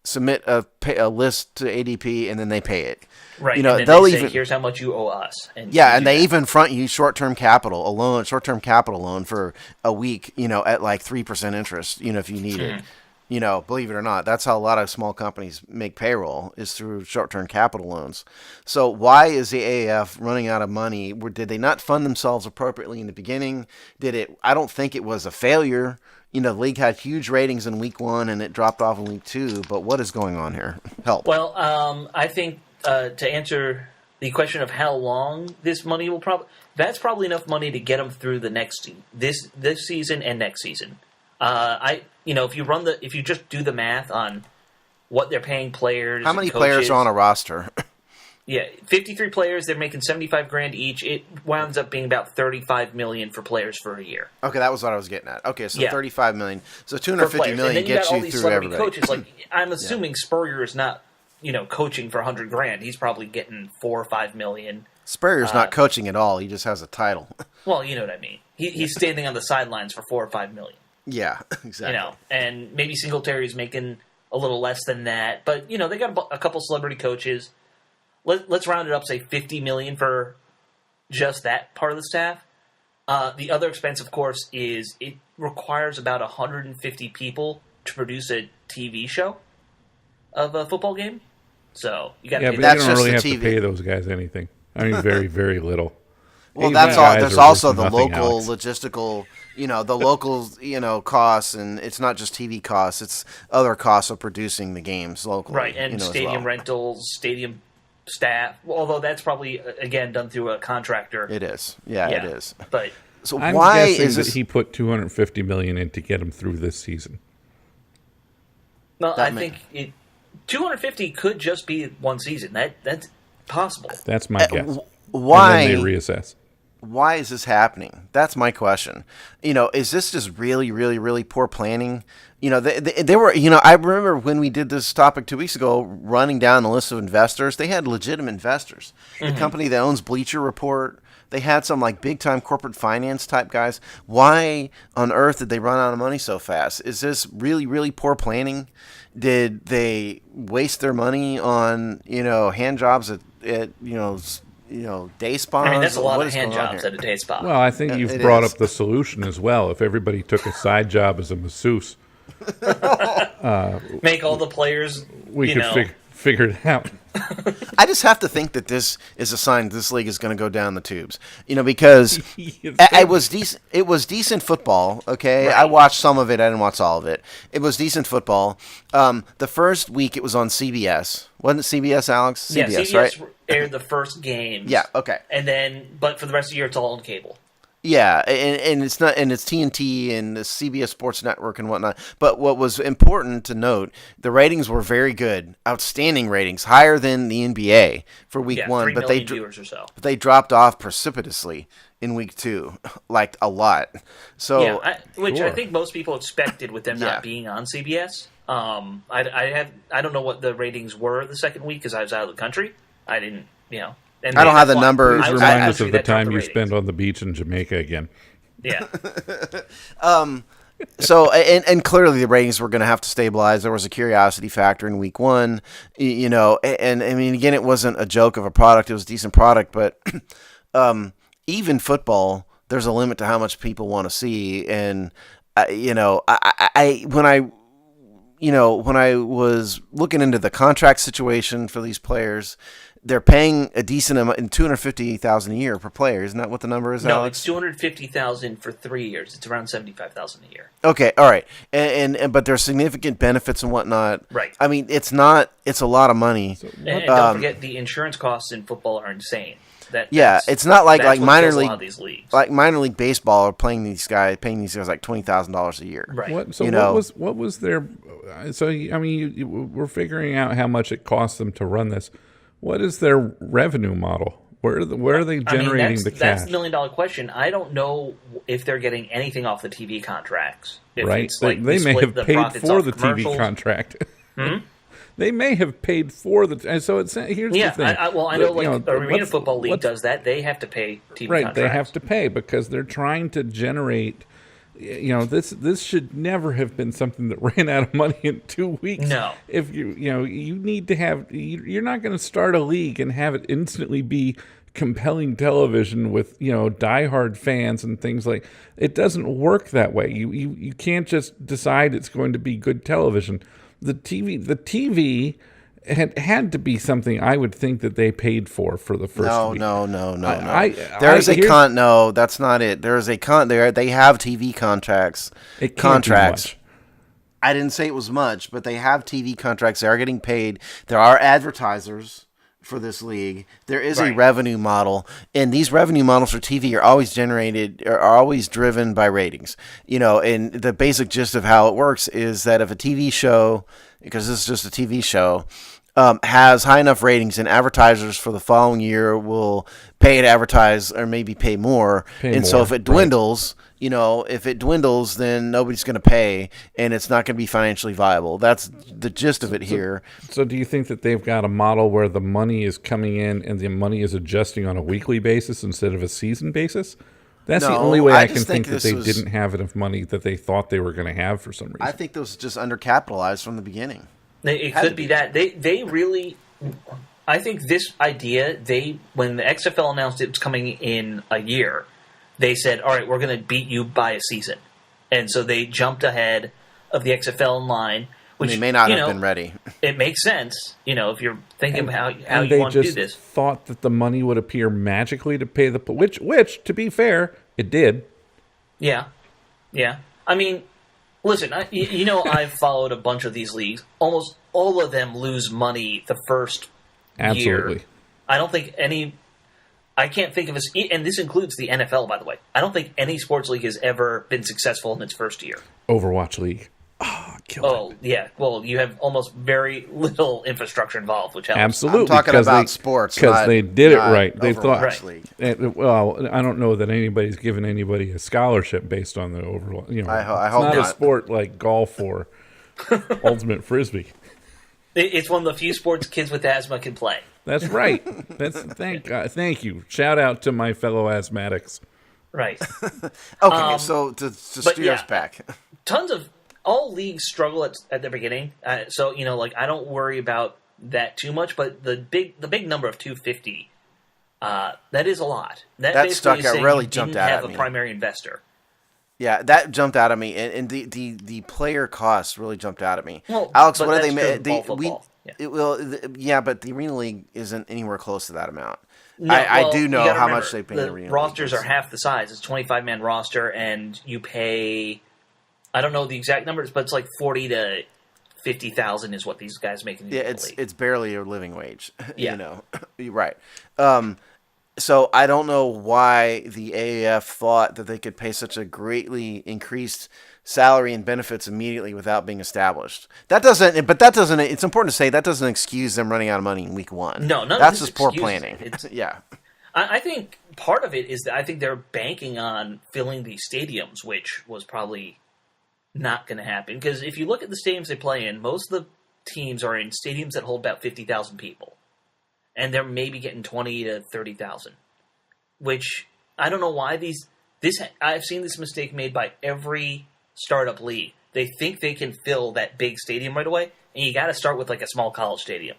submit a list to ADP, and then they pay it. Right, and then they'll say, here's how much you owe us. And they even front you short-term capital loan for a week, at like 3% interest, if you need it. Believe it or not, that's how a lot of small companies make payroll, is through short-term capital loans. So why is the AAF running out of money? Did they not fund themselves appropriately in the beginning? I don't think it was a failure. The league had huge ratings in week 1 and it dropped off in week 2. But what is going on here? Help. Well, I think to answer the question of how long this money will that's probably enough money to get them through the this season and next season. If you just do the math on what they're paying players, how many players are on a roster? Yeah, 53 players. They're making $75,000 each. It winds up being about $35 million for players for a year. Okay, that was what I was getting at. Okay, so $35 million. So $250 million gets you through everybody. Coaches, like I'm assuming Spurrier is not, coaching for $100,000. He's probably getting $4 or $5 million. Spurrier's not coaching at all. He just has a title. Well, you know what I mean. He's standing on the sidelines for $4 or $5 million. Yeah, exactly. And maybe Singletary's making a little less than that, but they got a couple celebrity coaches. Let's round it up, say $50 million for just that part of the staff. The other expense, of course, is it requires about 150 people to produce a TV show of a football game. So you got to pay. But you don't really have to pay those guys anything. I mean, very, very little. Well, that's all. There's also the local logistical, the local, costs, and it's not just TV costs; it's other costs of producing the games locally. Right, and stadium rentals, stadium staff. Although that's probably again done through a contractor. It is. Yeah, it is. But so I'm why guessing is this? That he put $250 million in to get him through this season? Well, I think 250 could just be one season. That's possible. That's my guess. Why? And then they reassess. Why is this happening? That's my question. Is this just really, really, really poor planning? They were, I remember when we did this topic 2 weeks ago, running down the list of investors, they had legitimate investors. Mm-hmm. The company that owns Bleacher Report, they had some like big time corporate finance type guys. Why on earth did they run out of money so fast? Is this really, really poor planning? Did they waste their money on, hand jobs at day spas? I mean, that's a lot of hand jobs at a day spa. Well, I think you've brought up the solution as well. If everybody took a side job as a masseuse, make all the players, we could figure it out. I just have to think that this is a sign this league is going to go down the tubes. Because it was decent. It was decent football. Okay, right. I watched some of it. I didn't watch all of it. It was decent football. The first week it was on CBS. Wasn't it CBS, Alex? CBS, right? Aired the first games. Yeah. Okay. And then, but for the rest of the year, it's all on cable. Yeah, and it's not, and it's TNT and the CBS Sports Network and whatnot. But what was important to note, the ratings were very good, outstanding ratings, higher than the NBA for week 1. 3 million viewers or so. But they dropped off precipitously in week 2, like a lot. So I think most people expected with them not being on CBS. I don't know what the ratings were the second week because I was out of the country. I didn't, And I don't have the numbers. Please remind us of the time you spent on the beach in Jamaica again. Yeah. So, and clearly the ratings were going to have to stabilize. There was a curiosity factor in week one, and I mean, again, it wasn't a joke of a product. It was a decent product, but even football, there's a limit to how much people want to see. And, when I was looking into the contract situation for these players, they're paying a decent amount, $250,000 a year per player. Isn't that what the number is, Alex? No, it's $250,000 for 3 years. It's around $75,000 a year. Okay, all right, and but there's significant benefits and whatnot. Right. I mean, it's a lot of money. And don't forget, the insurance costs in football are insane. It's not like minor league. A lot of these leagues. Like minor league baseball are paying these guys like $20,000 a year. Right. What was their? So I mean, we're figuring out how much it costs them to run this. What is their revenue model? Where are they generating the cash? That's the $1 million question. I don't know if they're getting anything off the TV contracts. Right. They may have paid for the TV contract. They may have paid for the. So here's the thing. I know the Arena Football League does that. They have to pay TV contracts. Right. They have to pay because they're trying to generate. This should never have been something that ran out of money in 2 weeks. No. If you need to have, you're not going to start a league and have it instantly be compelling television with, diehard fans and things like. It doesn't work that way. You can't just decide it's going to be good television. The TV had to be something I would think that they paid for the first week. No. No, that's not it. There is a they have TV contracts. It can't be much. I didn't say it was much, but they have TV contracts. They are getting paid. There are advertisers for this league. There is a revenue model, and these revenue models for TV are always driven by ratings. And the basic gist of how it works is that if a TV show, because this is just a TV show, has high enough ratings, and advertisers for the following year will pay to advertise or maybe pay more. So if it dwindles, then nobody's going to pay, and it's not going to be financially viable. That's the gist of it here. So do you think that they've got a model where the money is coming in and the money is adjusting on a weekly basis instead of a season basis? That's the only way I can think that they didn't have enough money that they thought they were going to have for some reason. I think this was just undercapitalized from the beginning. It could be that. They really... I think this idea, when the XFL announced it was coming in a year, they said, all right, we're going to beat you by a season. And so they jumped ahead of the XFL in line. Which, they may not have been ready. It makes sense, if you're thinking about how you they want to do just this. Thought that the money would appear magically to pay the... Which, to be fair, it did. Yeah. I mean, listen, I've followed a bunch of these leagues. Almost all of them lose money the first year. I don't think any... I can't think of and this includes the NFL, by the way. I don't think any sports league has ever been successful in its first year. Overwatch League. Oh, yeah. Well, you have almost very little infrastructure involved, which helps. Absolutely. I'm talking about sports. Because they did it right. They thought. League. Well, I don't know that anybody's given anybody a scholarship based on the Overwatch. I hope not a sport like golf or ultimate frisbee. It's one of the few sports kids with asthma can play. That's right. Thank you. Shout out to my fellow asthmatics. Right. Okay, so to steer us back. Tons of... All leagues struggle at the beginning, so I don't worry about that too much. But the big number of 250, that is a lot. That stuck out. Really jumped out at me. Didn't have a primary investor. Yeah, that jumped out at me, and the player costs really jumped out at me. Well, Alex, what do they make? Yeah. But the Arena League isn't anywhere close to that amount. No, I do know how much they pay in the Arena League. Rosters are half the size. It's a 25-man roster, and you pay... I don't know the exact numbers, but it's like $40,000 to $50,000 is what these guys make in the league. It's barely a living wage. Yeah. You're right. So I don't know why the AAF thought that they could pay such a greatly increased salary and benefits immediately without being established. It's important to say that doesn't excuse them running out of money in week one. No, that's just poor planning. Yeah. I think part of it is that I think they're banking on filling these stadiums, which was probably not going to happen. Because if you look at the stadiums they play in, most of the teams are in stadiums that hold about 50,000 people. And they're maybe getting 20 to 30,000. Which, I don't know why I've seen this mistake made by every startup league. They think they can fill that big stadium right away, and you got to start with like a small college stadium.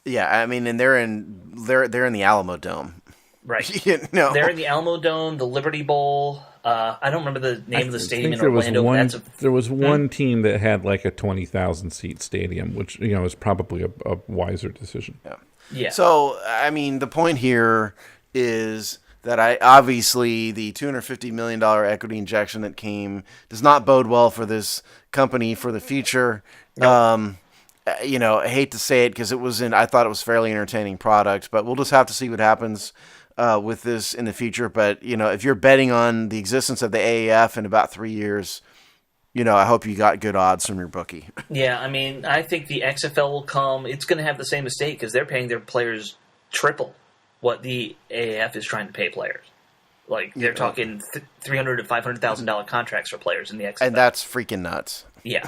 Yeah, I mean, and they're in the Alamo Dome. Right. They're in the Alamo Dome, the Liberty Bowl. I don't remember the name of the stadium in Orlando. There was one team that had like a 20,000 seat stadium, which is probably a wiser decision. Yeah. So I mean, the point here is that obviously the $250 million equity injection that came does not bode well for this company for the future. Nope. I hate to say it because I thought it was a fairly entertaining product, but we'll just have to see what happens with this in the future. But, if you're betting on the existence of the AAF in about 3 years, I hope you got good odds from your bookie. Yeah, I mean, I think the XFL will come. It's going to have the same mistake because they're paying their players triple what the AAF is trying to pay players. Like, they're talking $300,000 to $500,000 contracts for players in the XFL. And that's freaking nuts. Yeah.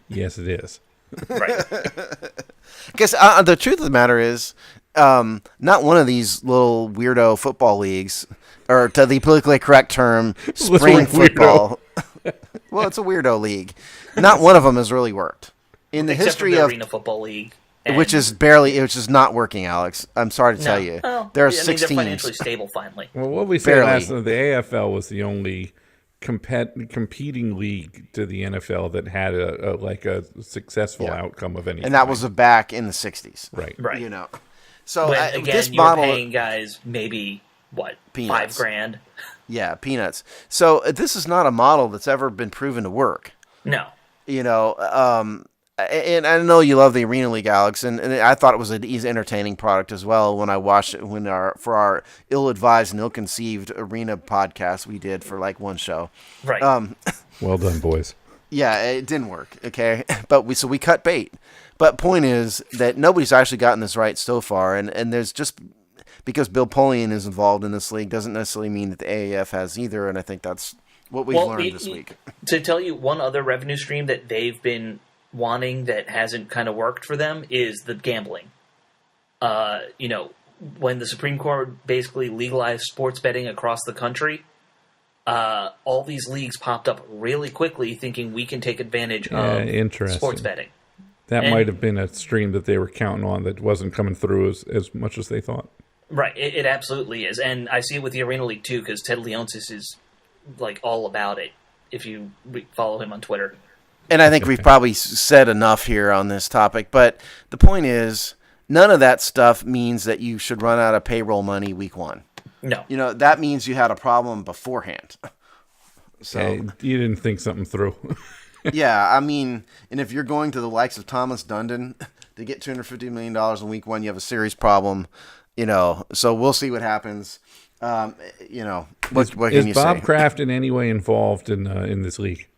Yes, it is. Right. Because the truth of the matter is, not one of these little weirdo football leagues, or to the politically correct term, spring football. Well, it's a weirdo league. Not one of them has really worked in the history of Arena Football League, which is not working. Alex, I'm sorry to tell you, there are 6 they're financially stable finally. Well, what we said last time, the AFL was the only competing league to the NFL that had a successful outcome of any kind. And that was back in the 60s. Right. So again, this you're model, paying guys maybe peanuts. $5,000. Yeah, peanuts. So this is not a model that's ever been proven to work. No. And I know you love the Arena League, Alex, and I thought it was an easy, entertaining product as well when I watched it for our ill-advised and ill-conceived Arena podcast we did for like one show. Right. Well done, boys. Yeah, it didn't work, okay? But we cut bait. But point is that nobody's actually gotten this right so far, and there's just because Bill Polian is involved in this league doesn't necessarily mean that the AAF has either, and I think that's what we've learned this week. To tell you one other revenue stream that they've been wanting that hasn't kind of worked for them is the gambling. When the Supreme Court basically legalized sports betting across the country, all these leagues popped up really quickly thinking we can take advantage of sports betting. That might have been a stream that they were counting on that wasn't coming through as much as they thought. Right, it absolutely is. And I see it with the Arena League too because Ted Leonsis is like all about it if you follow him on Twitter. And I think we've probably said enough here on this topic, but the point is, none of that stuff means that you should run out of payroll money week 1. No. That means you had a problem beforehand. So you didn't think something through. Yeah, I mean, and if you're going to the likes of Thomas Dundon to get $250 million in week 1, you have a serious problem. So we'll see what happens. What can you say? Is Bob Kraft in any way involved in this league?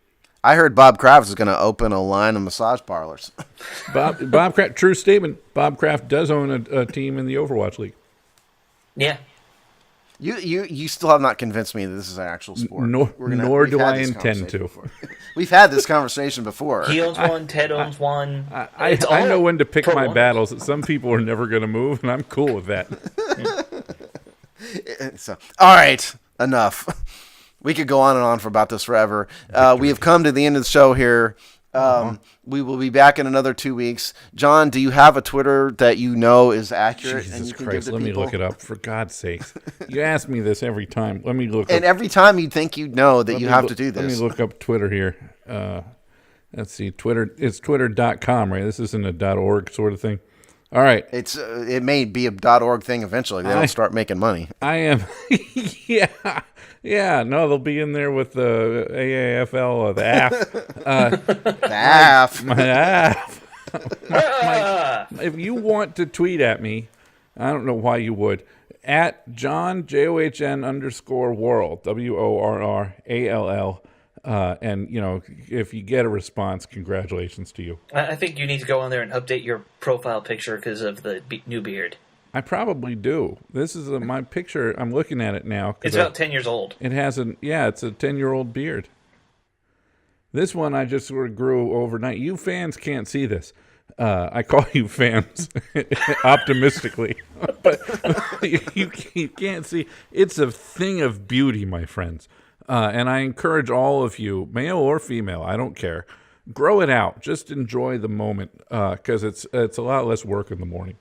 I heard Bob Kraft is going to open a line of massage parlors. Bob Kraft, true statement. Bob Kraft does own a team in the Overwatch League. Yeah. You still have not convinced me that this is an actual sport. Nor do I intend to. We've had this conversation before. He owns one. Ted owns one. I know when to pick my battles. Some people are never going to move, and I'm cool with that. So, all right, enough. We could go on and on for about this forever. We have come to the end of the show here. We will be back in another 2 weeks. John, do you have a Twitter that you know is accurate? Jesus and you can Christ, give to let people? me look it up. For God's sake. You ask me this every time. Let me look And every time you think you know that you have to do this. Let me look up Twitter here. Let's see. Twitter. It's twitter.com, right? This isn't a .org sort of thing. All right. It may be a .org thing eventually. They'll start making money. I am. Yeah. No, they'll be in there with the AAFL, the AF. The AF. My AF. If you want to tweet at me, I don't know why you would, at John, JOHN_world, WORRALL. And, if you get a response, congratulations to you. I think you need to go on there and update your profile picture because of the new beard. I probably do. This is my picture. I'm looking at it now. It's about 10 years old. It has it's a 10-year-old beard. This one I just sort of grew overnight. You fans can't see this. I call you fans optimistically, but you can't see. It's a thing of beauty, my friends. And I encourage all of you, male or female, I don't care, grow it out. Just enjoy the moment because it's a lot less work in the morning.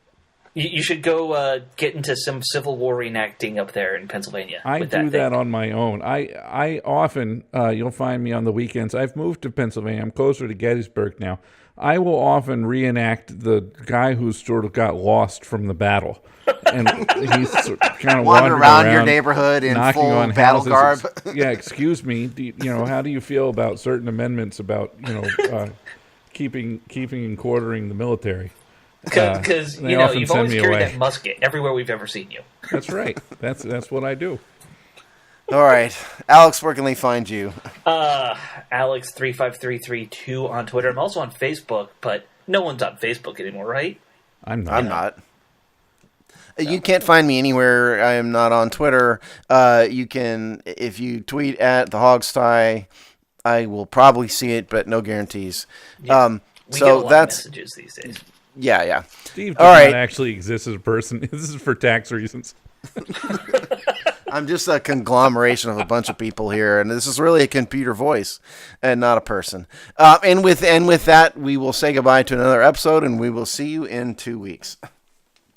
You should go get into some Civil War reenacting up there in Pennsylvania. I do that on my own. I often, you'll find me on the weekends. I've moved to Pennsylvania. I'm closer to Gettysburg now. I will often reenact the guy who sort of got lost from the battle. And he's kind of wandering around your neighborhood in full on battle houses. garb. Excuse me. How do you feel about certain amendments about, keeping and quartering the military? Because you've always carried that musket everywhere we've ever seen you. That's right. That's what I do. All right, Alex, where can they find you? Alex35332 on Twitter. I'm also on Facebook, but no one's on Facebook anymore, right? I'm not. You can't find me anywhere. I am not on Twitter. You can, if you tweet at the Hogstie, I will probably see it, but no guarantees. Yeah. We get a lot of messages these days. Yeah. Steve does not actually exist as a person. This is for tax reasons. I'm just a conglomeration of a bunch of people here, and this is really a computer voice and not a person. And with that, we will say goodbye to another episode, and we will see you in 2 weeks.